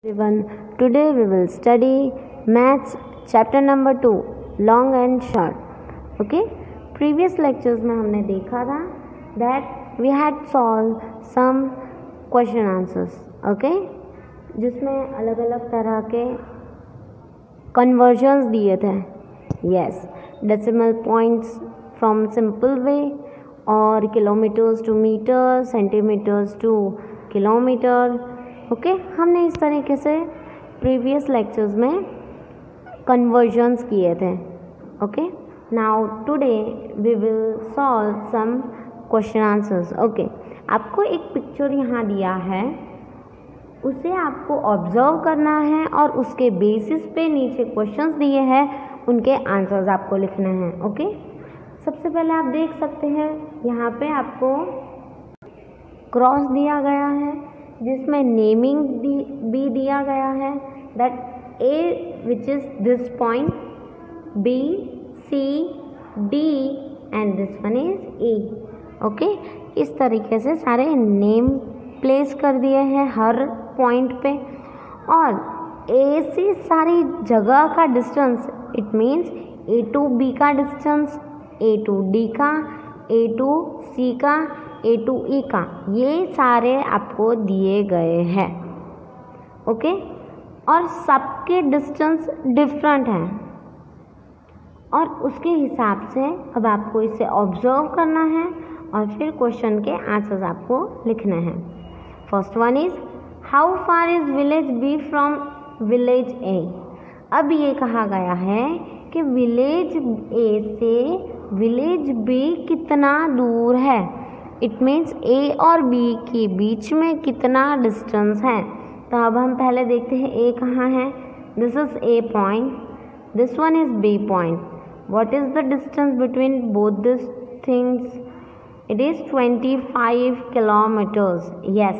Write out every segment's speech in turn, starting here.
Everyone, today we will study maths chapter number 2 long and short. Okay, previous lectures में हमने देखा था that we had solved some question answers. Okay, जिसमें अलग अलग तरह के conversions दिए थे. Yes, decimal points from simple way और kilometers to meters, centimeters to kilometer. Okay हमने इस तरीके से प्रीवियस लेक्चर्स में कन्वर्जन्स किए थे. Okay now today we will solve some question answers. Okay आपको एक पिक्चर यहाँ दिया है, उसे आपको ऑब्जर्व करना है और उसके बेसिस पे नीचे क्वेश्चंस दिए हैं, उनके आंसर्स आपको लिखने हैं. ओके सबसे पहले आप देख सकते हैं यहाँ पे आपको क्रॉस दिया गया है जिसमें नेमिंग भी दिया गया है that A which is this point, B C D and this one is A. Okay इस तरीके से सारे नेम प्लेस कर दिए हैं हर पॉइंट पे और ए से सारी जगह का distance, it means A to B का डिस्टेंस, ए टू डी का, ए टू सी का, ए टू ई का, ये सारे आपको दिए गए हैं. ओके और सबके डिस्टेंस डिफरेंट हैं और उसके हिसाब से अब आपको इसे ऑब्जर्व करना है और फिर क्वेश्चन के आंसर्स आपको लिखने हैं. First one is how far is village B from village A. अब ये कहा गया है कि विलेज ए से विलेज बी कितना दूर है. इट मीन्स ए और बी के बीच में कितना डिस्टेंस है. तो अब हम पहले देखते हैं ए कहाँ है. This is A point, this one is B point. What is the distance between both this things? It is 25 kilometers. Yes,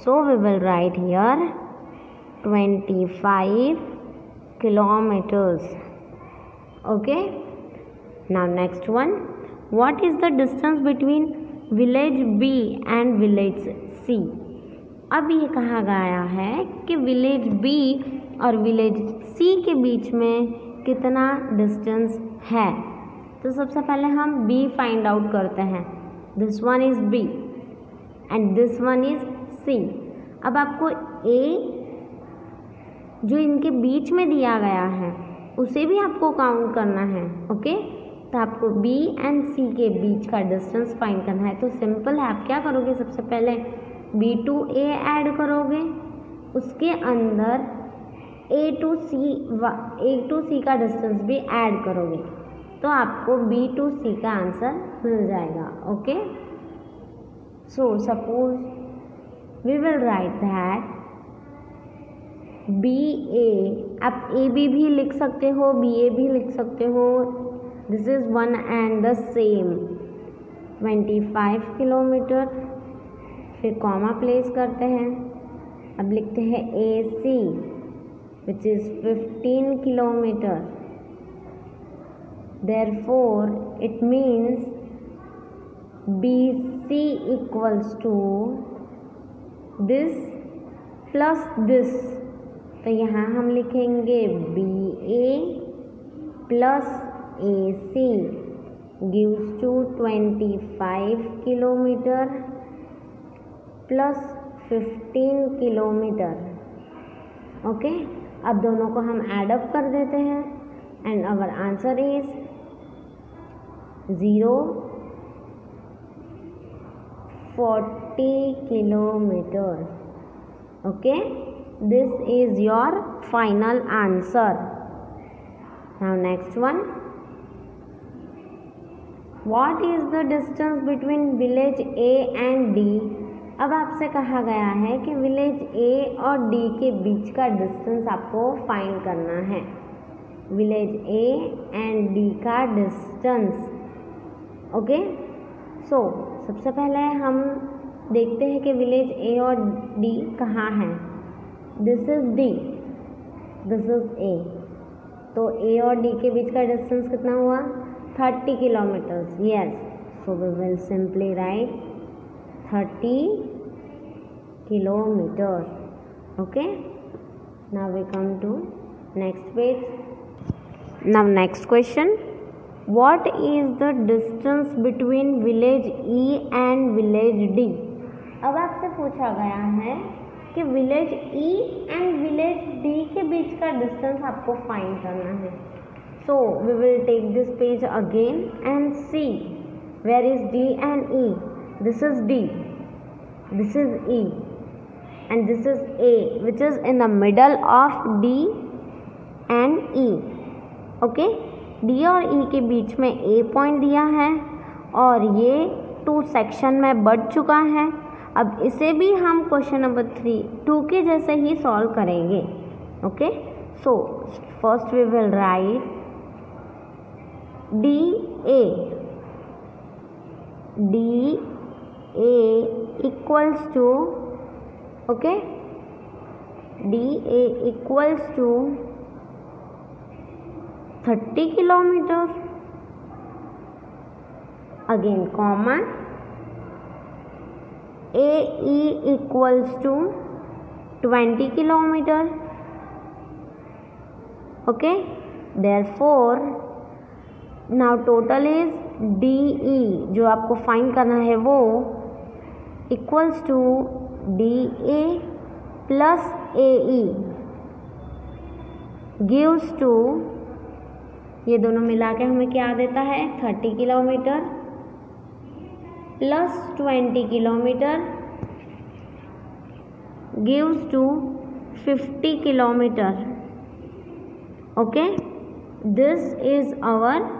so we will write here 25 kilometers. Okay, now next one, what is the distance between village B and village C. अब ये कहा गया है कि village B और village C के बीच में कितना डिस्टेंस है. तो सबसे पहले हम बी फाइंड आउट करते हैं. This one is B and this one is C. अब आपको ए जो इनके बीच में दिया गया है उसे भी आपको काउंट करना है. ओके तो आपको B एंड C के बीच का डिस्टेंस फाइंड करना है. तो सिंपल है, आप क्या करोगे, सबसे पहले B टू A ऐड करोगे, उसके अंदर A टू C का डिस्टेंस भी ऐड करोगे तो आपको B टू C का आंसर मिल जाएगा. Okay so suppose we will write that BA. आप AB भी लिख सकते हो, BA भी लिख सकते हो. This is one and the same 25 kilometre. फिर कॉमा प्लेस करते हैं. अब लिखते हैं AC which is 15 kilometre. Therefore it means BC equals to this plus this. तो यहाँ हम लिखेंगे BA plus AC gives to 25 kilometre plus 15 kilometre. Okay अब दोनों को हम ऐड अप कर देते हैं and our answer is 40 kilometre. Okay this is your final answer. Now next one, What is the distance between village A and D? अब आपसे कहा गया है कि विलेज A और D के बीच का डिस्टेंस आपको फाइंड करना है. विलेज A एंड D का डिस्टेंस. ओके सो सबसे पहले हम देखते हैं कि विलेज A और D कहाँ हैं. This is D, this is A. तो A और D के बीच का डिस्टेंस कितना हुआ? 30 kilometers. Yes, so we will simply write 30 kilometers. Okay, Now we come to next page. Now next question. What is the distance between village E and village D? अब आपसे पूछा गया है कि village E and village D के बीच का distance आपको find करना है. So we will take this page again and see where is D and E. This is D, this is E, and this is A, which is in the middle of D and E. Okay, D और E के बीच में A point दिया है और ये 2 section में बढ़ चुका है. अब इसे भी हम क्वेश्चन नंबर 2 के जैसे ही सॉल्व करेंगे. Okay, so first we will write DA equals to, okay, DA equals to 30 kilometer. Again comma, AE equals to 20 kilometer. Okay, therefore now total is DE, जो आपको फाइंड करना है वो equals to DA plus AE gives to, ये दोनों मिला के हमें क्या देता है 30 kilometre plus 20 kilometre gives to 50 kilometre. Okay, this is our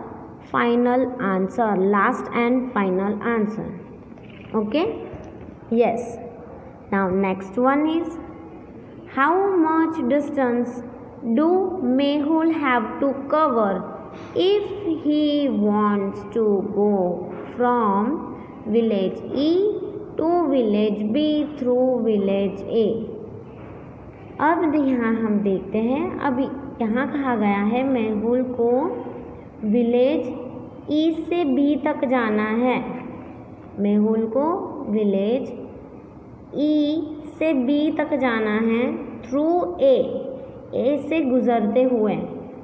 final answer, last and final answer. Okay, yes. Now next one is, how much distance do Mehul have to cover if he wants to go from village E to village B through village A? अब यहाँ हम देखते हैं, अब यहाँ कहा गया है मेहुल को विलेज ई से बी तक जाना है. मेहुल को विलेज ई से बी तक जाना है थ्रू ए से गुज़रते हुए.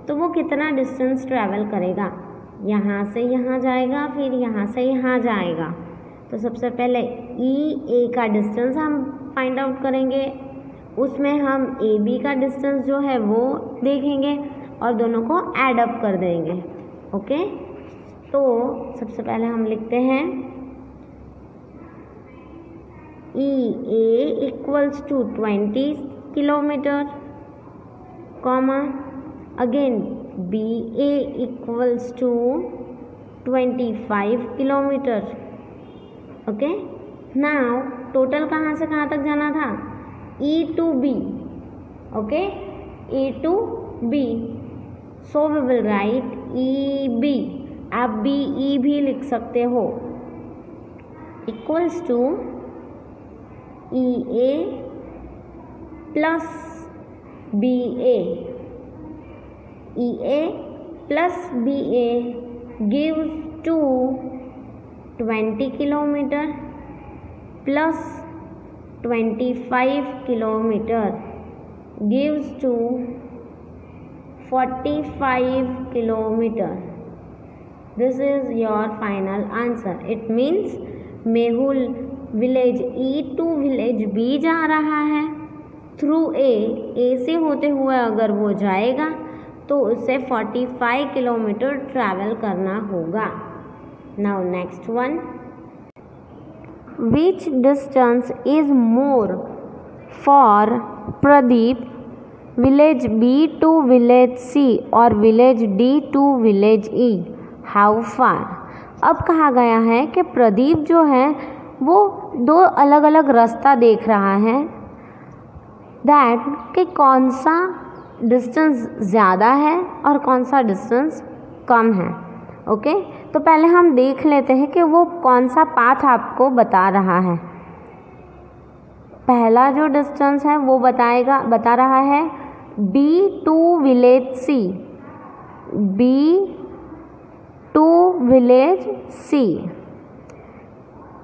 तो वो कितना डिस्टेंस ट्रैवल करेगा? यहाँ से यहाँ जाएगा, फिर यहाँ से यहाँ जाएगा. तो सबसे पहले ए का डिस्टेंस हम फाइंड आउट करेंगे. उसमें हम ए बी का डिस्टेंस जो है वो देखेंगे और दोनों को ऐड अप कर देंगे. ओके, तो सबसे पहले हम लिखते हैं EA equals to 20 kilometre, comma, again BA equals to 25 kilometre. Okay, now total कहाँ से कहाँ तक जाना था? E to B. Okay, E to B. So we will write EB. आप BE भी लिख सकते हो. Equals to EA plus BA. EA plus BA gives to 20 kilometre plus 25 kilometre gives to 45 kilometer. This is your final answer. It means Mehul village E to village B जा रहा है through A से होते हुए अगर वो जाएगा तो उसे 45 किलोमीटर ट्रैवल करना होगा. Now next one. Which distance is more for Pradeep, village B to village C और village D to village E? How far? अब कहा गया है कि प्रदीप जो है वो 2 अलग अलग रास्ता देख रहा है, दैट कि कौन सा डिस्टेंस ज़्यादा है और कौन सा डिस्टेंस कम है. ओके, तो पहले हम देख लेते हैं कि वो कौन सा पाथ आपको बता रहा है. पहला जो डिस्टेंस है वो बता रहा है B to village C, B to village C,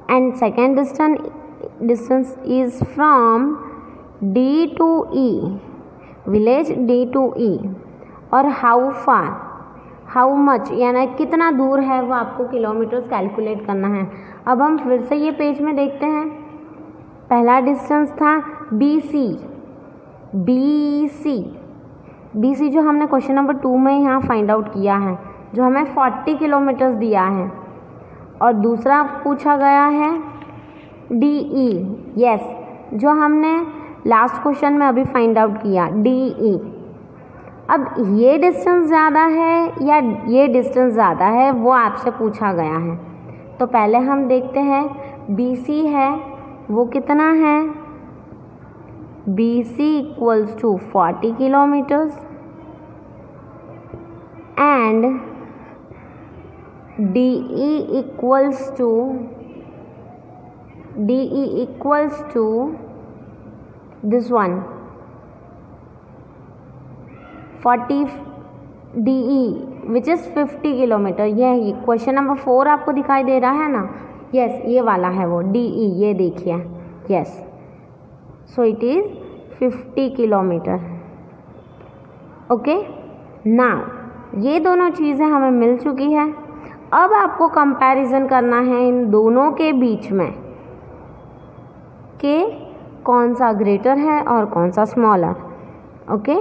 and second distance is from D to E, village D to E, और हाउ फार, हाउ मच यानी कितना दूर है वो आपको किलोमीटर्स कैलकुलेट करना है। अब हम फिर से ये पेज में देखते हैं। पहला डिस्टेंस था BC, BC जो हमने क्वेश्चन नंबर 2 में यहाँ फाइंड आउट किया है, जो हमें 40 किलोमीटर्स दिया है। और दूसरा पूछा गया है DE, यस, जो हमने लास्ट क्वेश्चन में अभी फाइंड आउट किया DE। अब ये डिस्टेंस ज़्यादा है या ये डिस्टेंस ज़्यादा है वो आपसे पूछा गया है। तो पहले हम देखते हैं BC है वो कितना है, BC equals to 40 kilometres and DE equals to this one 40 DE which is 50 kilometre. यह क्वेश्चन नंबर 4 आपको दिखाई दे रहा है ना, यस ये वाला है वो DE, ये देखिए, yes, so it is 50 kilometre. Okay, now ये दोनों चीज़ें हमें मिल चुकी है। अब आपको कंपैरिजन करना है इन दोनों के बीच में कि कौन सा ग्रेटर है और कौन सा स्मॉलर। ओके,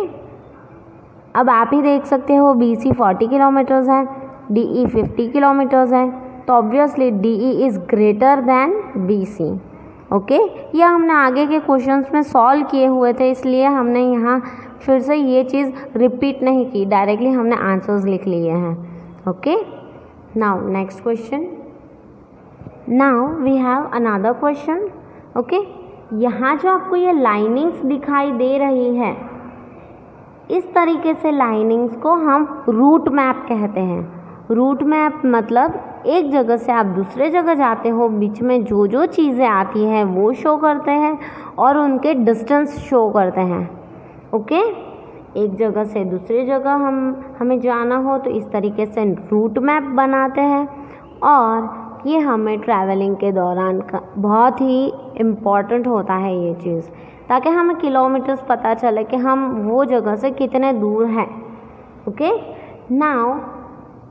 अब आप ही देख सकते हो BC 40 किलोमीटर्स है, DE 50 किलोमीटर्स है, तो obviously DE is greater than BC। Okay, यह हमने आगे के क्वेश्चंस में सॉल्व किए हुए थे, इसलिए हमने यहाँ फिर से ये चीज़ रिपीट नहीं की, डायरेक्टली हमने आंसर्स लिख लिए हैं। Okay, now next question, now we have another question. Okay, यहाँ जो आपको ये लाइनिंग्स दिखाई दे रही है, इस तरीके से लाइनिंग्स को हम रूट मैप कहते हैं। रूट मैप मतलब एक जगह से आप दूसरे जगह जाते हो, बीच में जो जो चीज़ें आती हैं वो शो करते हैं और उनके डिस्टेंस शो करते हैं। ओके, एक जगह से दूसरी जगह हमें जाना हो तो इस तरीके से रूट मैप बनाते हैं, और ये हमें ट्रैवलिंग के दौरान बहुत ही इम्पॉर्टेंट होता है ये चीज़, ताकि हमें किलोमीटर्स पता चले कि हम वो जगह से कितने दूर हैं। Okay, now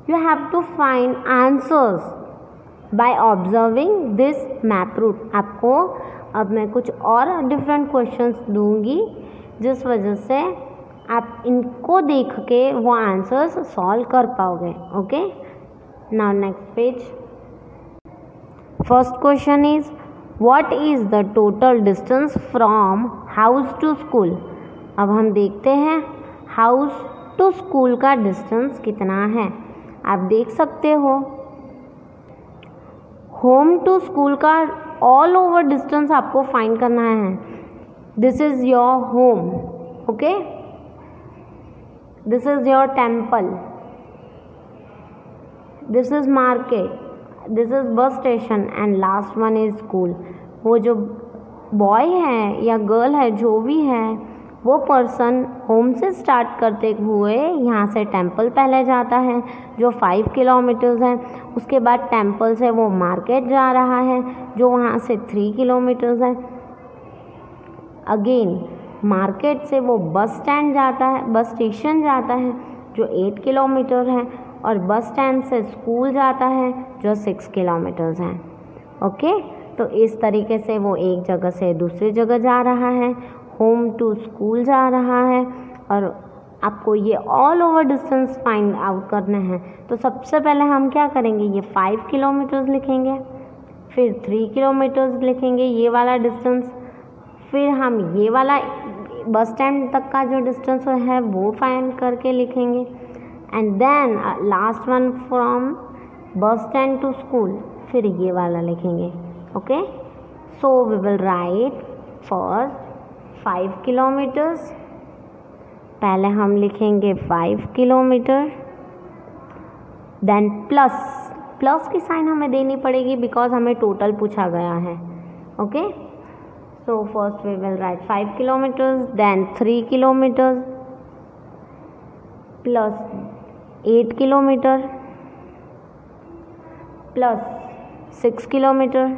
you have to find answers by observing this map route. आपको अब मैं कुछ और डिफरेंट क्वेश्चंस दूंगी, जिस वजह से आप इनको देख के वो आंसर्स सॉल्व कर पाओगे। Okay, now next page. First question is what is the total distance from house to school. अब हम देखते हैं हाउस टू स्कूल का डिस्टेंस कितना है। आप देख सकते हो होम टू स्कूल का ऑल ओवर डिस्टेंस आपको फाइंड करना है। This is your home, okay, this is your temple, this is market, this is bus station and last one is school. वो जो बॉय है या गर्ल है जो भी है, वो पर्सन होम से स्टार्ट करते हुए यहाँ से टेम्पल पहले जाता है जो 5 किलोमीटर्स है, उसके बाद टेम्पल से वो मार्केट जा रहा है जो वहाँ से 3 किलोमीटर्स है। अगेन मार्केट से वो बस स्टैंड जाता है, बस स्टेशन जाता है जो 8 किलोमीटर है, और बस स्टैंड से स्कूल जाता है जो 6 किलोमीटर्स हैं। ओके, तो इस तरीके से वो एक जगह से दूसरी जगह जा रहा है, होम टू स्कूल जा रहा है, और आपको ये all over distance find out करना है। तो सबसे पहले हम क्या करेंगे, ये 5 किलोमीटर्स लिखेंगे, फिर 3 किलोमीटर्स लिखेंगे ये वाला डिस्टेंस, फिर हम ये वाला बस स्टैंड तक का जो डिस्टेंस है वो फाइंड करके लिखेंगे, and then last one from bus stand to school, फिर ये वाला लिखेंगे। Okay, so we will write first 5 kilometres, पहले हम लिखेंगे 5 किलोमीटर, देन प्लस की साइन हमें देनी पड़ेगी बिकॉज हमें टोटल पूछा गया है। Okay, so first we will write 5 kilometres, then 3 kilometres plus 8 kilometre plus 6 kilometre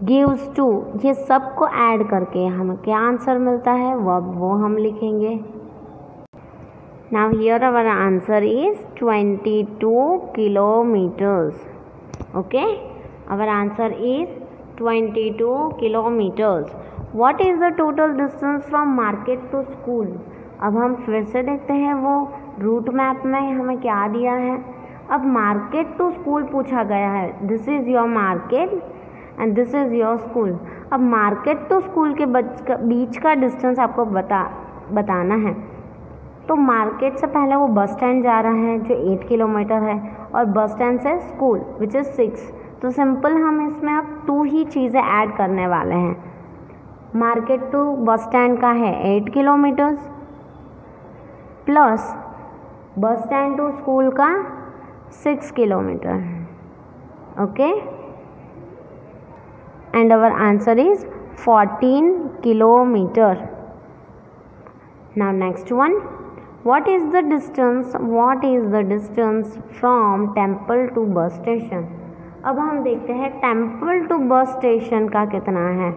gives to, ये सब को ऐड करके हमें क्या आंसर मिलता है वो हम लिखेंगे. Now here our answer is 22 kilometers. Okay, our answer is 22 kilometers. What is the total distance from market to school? अब हम फिर से देखते हैं वो रूट मैप में हमें क्या दिया है. अब मार्केट टू स्कूल पूछा गया है. This is your market and this is your school. अब मार्केट टू स्कूल के बीच का डिस्टेंस आपको बताना है. तो मार्केट से पहले वो बस स्टैंड जा रहा है जो 8 किलोमीटर है और बस स्टैंड से स्कूल विच इज़ 6. तो सिंपल हम इसमें अब 2 ही चीज़ें ऐड करने वाले हैं. मार्केट टू बस स्टैंड का है 8 kilometres plus bus stand to school का 6 kilometre. Okay, and our answer is 14 kilometre. Now next one, What is the distance from temple to bus station? अब हम देखते हैं temple to bus station का कितना है.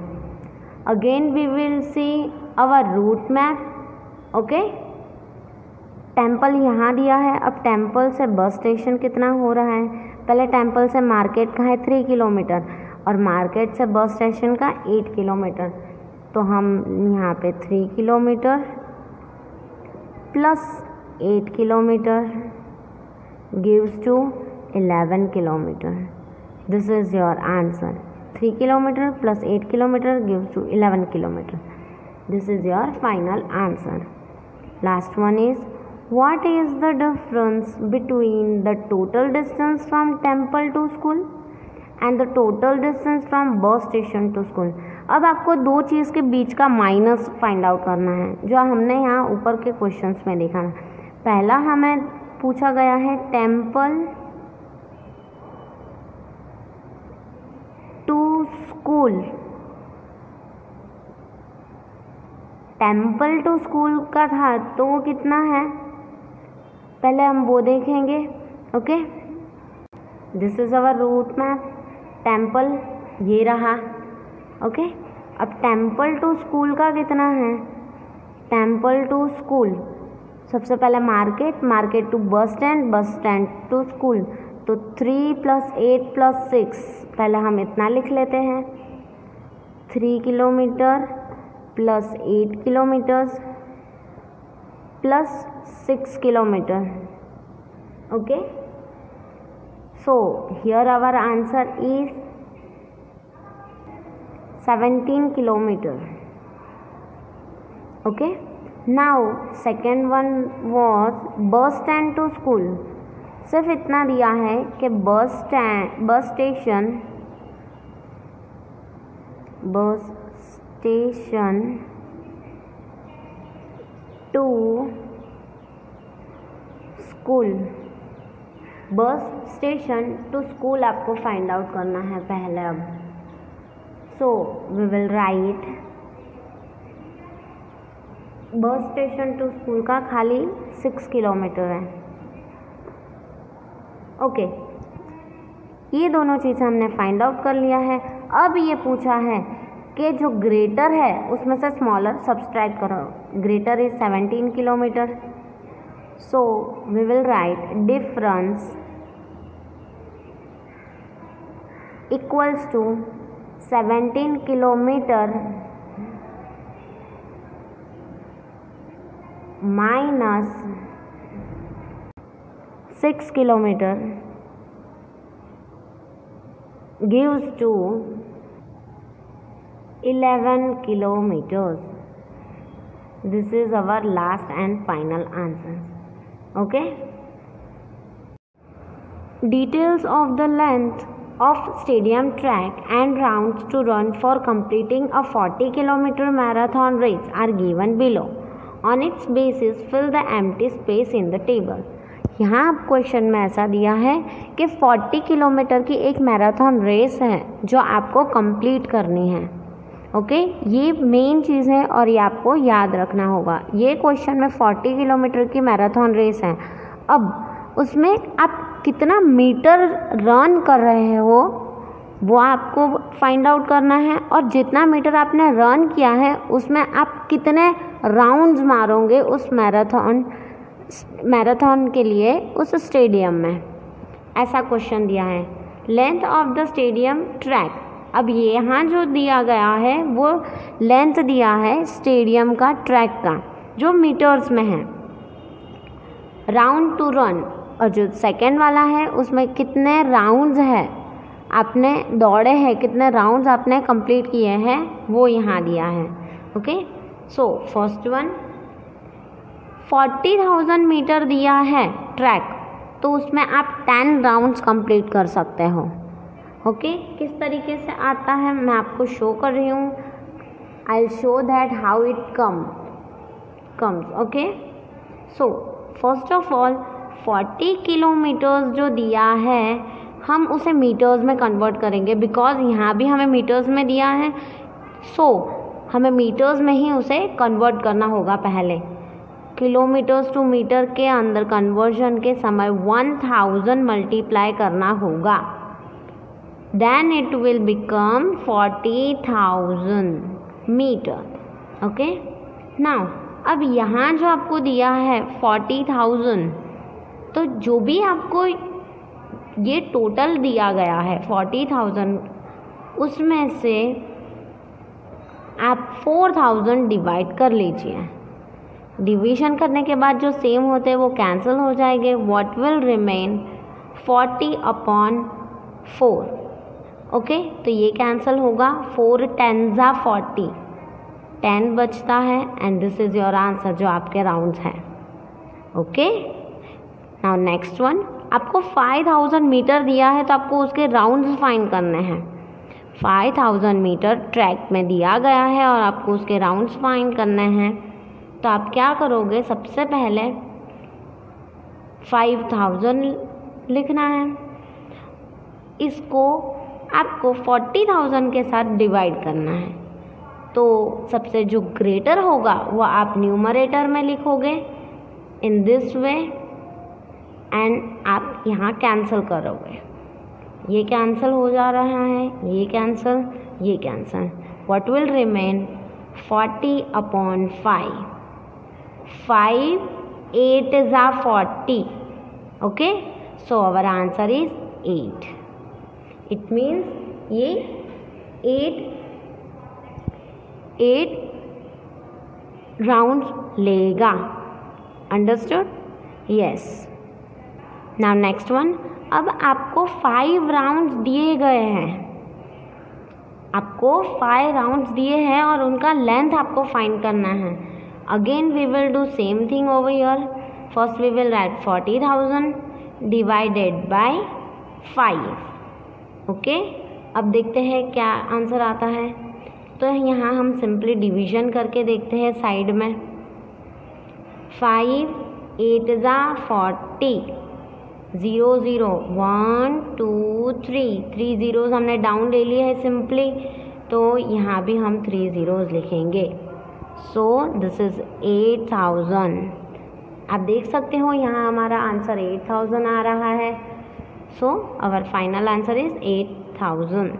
Again we will see our route map. Okay, temple यहाँ दिया है. अब temple से bus station कितना हो रहा है. पहले temple से market का है 3 किलोमीटर और market से bus station का 8 किलोमीटर. तो हम यहाँ पे 3 kilometre plus 8 kilometre gives to 11 kilometre. This is your answer. 3 kilometre plus 8 kilometre gives to 11 kilometre. This is your final answer. Last one is what is the difference between the total distance from temple to school and the total distance from bus station to school. अब आपको 2 चीज़ के बीच का minus find out करना है जो हमने यहाँ ऊपर के क्वेश्चंस में देखा है. पहला हमें पूछा गया है temple to school. Temple to school का था तो वो कितना है पहले हम वो देखेंगे. Okay, this is our route map. Temple ये रहा. ओके, अब टेम्पल टू स्कूल का कितना है. टेम्पल टू स्कूल सबसे पहले market to bus stand to school. तो 3 + 8 + 6 पहले हम इतना लिख लेते हैं. 3 kilometre plus 8 kilometres plus 6 kilometre. Okay, so here our answer is 17 kilometer. Okay, now second one was bus stand to school. सिर्फ इतना दिया है कि bus station to school. Bus station to school आपको फाइंड आउट करना है पहले. अब so we will write bus station to school का खाली 6 किलोमीटर है. ओके, ये दोनों चीज़ें हमने फाइंड आउट कर लिया है. अब ये पूछा है कि जो ग्रेटर है उसमें से स्मॉलर सब्सट्रैक्ट करो. Greater is 17 kilometre. So we will write difference equals to 17 kilometre minus 6 kilometre gives to 11 kilometers. This is our last and final answer. Okay. Details of the length of stadium track and rounds to run for completing a 40-kilometer marathon race are given below. On its basis, fill the empty space in the table. यहाँ आप question में ऐसा दिया है कि 40 kilometre की एक marathon race है जो आपको कंप्लीट करनी है. ओके, ये मेन चीज़ है और ये आपको याद रखना होगा. ये क्वेश्चन में 40 किलोमीटर की मैराथन रेस है. अब उसमें आप कितना मीटर रन कर रहे हो वो आपको फाइंड आउट करना है, और जितना मीटर आपने रन किया है उसमें आप कितने राउंड्स मारोगे उस मैराथन के लिए उस स्टेडियम में, ऐसा क्वेश्चन दिया है। Length of the stadium track, अब ये यहाँ जो दिया गया है वो लेंथ दिया है स्टेडियम का ट्रैक का, जो मीटर्स में है। राउंड टू रन, और जो सेकंड वाला है उसमें कितने राउंड्स है आपने दौड़े हैं, कितने राउंड्स आपने कंप्लीट किए हैं, वो यहाँ दिया है। Okay, so first one 40,000 metre दिया है ट्रैक, तो उसमें आप 10 राउंड्स कंप्लीट कर सकते हो। ओके, किस तरीके से आता है मैं आपको शो कर रही हूँ। I will show that how it comes. Okay, so first of all 40 kilometres जो दिया है हम उसे मीटर्स में कन्वर्ट करेंगे, बिकॉज यहाँ भी हमें मीटर्स में दिया है, सो हमें मीटर्स में ही उसे कन्वर्ट करना होगा। पहले किलोमीटर्स टू मीटर के अंदर कन्वर्जन के समय 1000 मल्टीप्लाई करना होगा, then it will become 40,000 metre. Okay, now अब यहाँ जो आपको दिया है 40,000, तो जो भी आपको ये टोटल दिया गया है 40,000, उसमें से आप 4,000 डिवाइड कर लीजिए। डिवीजन करने के बाद जो सेम होते हैं वो कैंसिल हो जाएंगे। What will remain 40/4। ओके, तो ये कैंसिल होगा, 4 10 40, 10 बचता है, and this is your answer जो आपके राउंड्स हैं। ओके, नाउ नेक्स्ट वन, आपको 5,000 मीटर दिया है तो आपको उसके राउंड्स फाइंड करने हैं। 5,000 मीटर ट्रैक में दिया गया है और आपको उसके राउंड्स फाइंड करने हैं, तो आप क्या करोगे, सबसे पहले 5,000 लिखना है, इसको आपको 40,000 के साथ डिवाइड करना है। तो सबसे जो ग्रेटर होगा वो आप न्यूमरेटर में लिखोगे इन दिस वे, एंड आप यहाँ कैंसिल करोगे। ये कैंसिल हो जा रहा है, ये कैंसिल, ये cancel. What will remain 40/5। 5 8 is 40. Okay, so our answer is 8. It means ये 8 rounds लेगा। Understood? Yes. Now next one, अब आपको 5 rounds दिए गए हैं, आपको 5 rounds दिए हैं और उनका लेंथ आपको फाइंड करना है। Again we will do same thing over here. First we will write 40,000 divided by 5. Okay, अब देखते हैं क्या आंसर आता है। तो यहाँ हम सिंपली डिवीजन करके देखते हैं साइड में। 5 8 ज़ा 40, 0 0 1 2 3 zeros हमने डाउन ले लिए है सिंपली, तो यहाँ भी हम 3 zeros लिखेंगे। So this is 8,000। आप देख सकते हो यहाँ हमारा आंसर 8,000 आ रहा है। So our final answer is 8,000।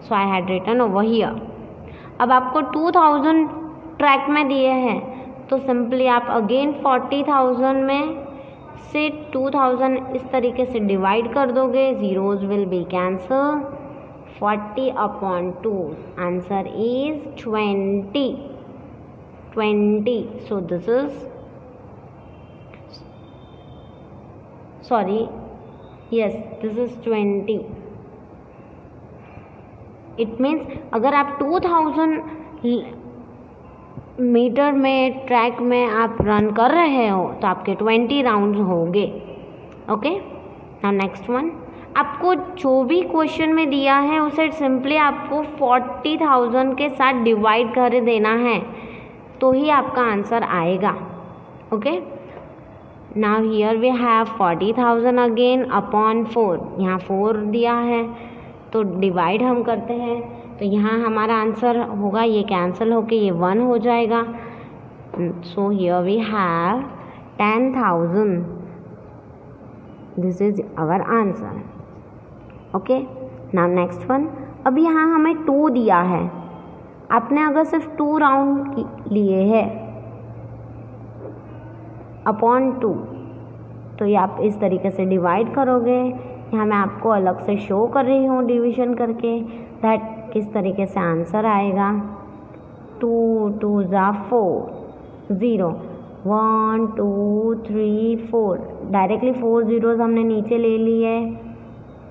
So I had written over here. अब आपको 2,000 ट्रैक में दिए हैं, तो सिंपली आप अगेन 40,000 में से 2,000 इस तरीके से डिवाइड कर दोगे, zeros will be cancel. 40/2 answer is 20। So this is, sorry, yes, this is 20. It means अगर आप 2,000 मीटर में ट्रैक में आप रन कर रहे हो तो आपके 20 राउंड्स होंगे। ओके, नाउ नेक्स्ट वन, आपको जो भी क्वेश्चन में दिया है उसे सिंपली आपको 40,000 के साथ डिवाइड कर देना है, तो ही आपका आंसर आएगा। Okay, now here we have 40,000 again upon 4। यहाँ 4 दिया है तो डिवाइड हम करते हैं, तो यहाँ हमारा आंसर होगा, ये कैंसिल होके ये 1 हो जाएगा। So here we have 10,000। This is our answer. Okay, now next one, अब यहाँ हमें 2 दिया है, आपने अगर सिर्फ 2 राउंड लिए है अपॉन 2, तो ये आप इस तरीके से डिवाइड करोगे। यहाँ मैं आपको अलग से शो कर रही हूँ डिवीजन करके, दैट किस तरीके से आंसर आएगा। 2 2 ज़ा 4, 0 1 2 3 4, डायरेक्टली 4 ज़ीरोज़ हमने नीचे ले लिए,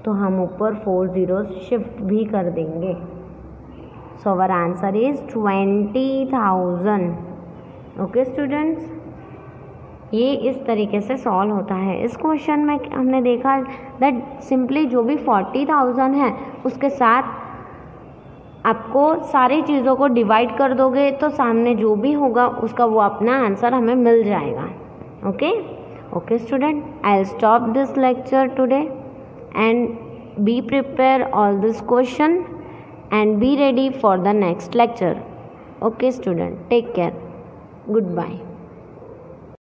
तो हम ऊपर 4 ज़ीरोज़ शिफ्ट भी कर देंगे। So our answer is 20,000। Okay students, ये इस तरीके से सॉल्व होता है। इस क्वेश्चन में हमने देखा दैट सिंपली जो भी 40,000 है उसके साथ आपको सारी चीज़ों को डिवाइड कर दोगे तो सामने जो भी होगा उसका वो अपना आंसर हमें मिल जाएगा। Okay student, I will stop this lecture today and be prepare all this question and be ready for the next lecture. Okay student, take care. Goodbye.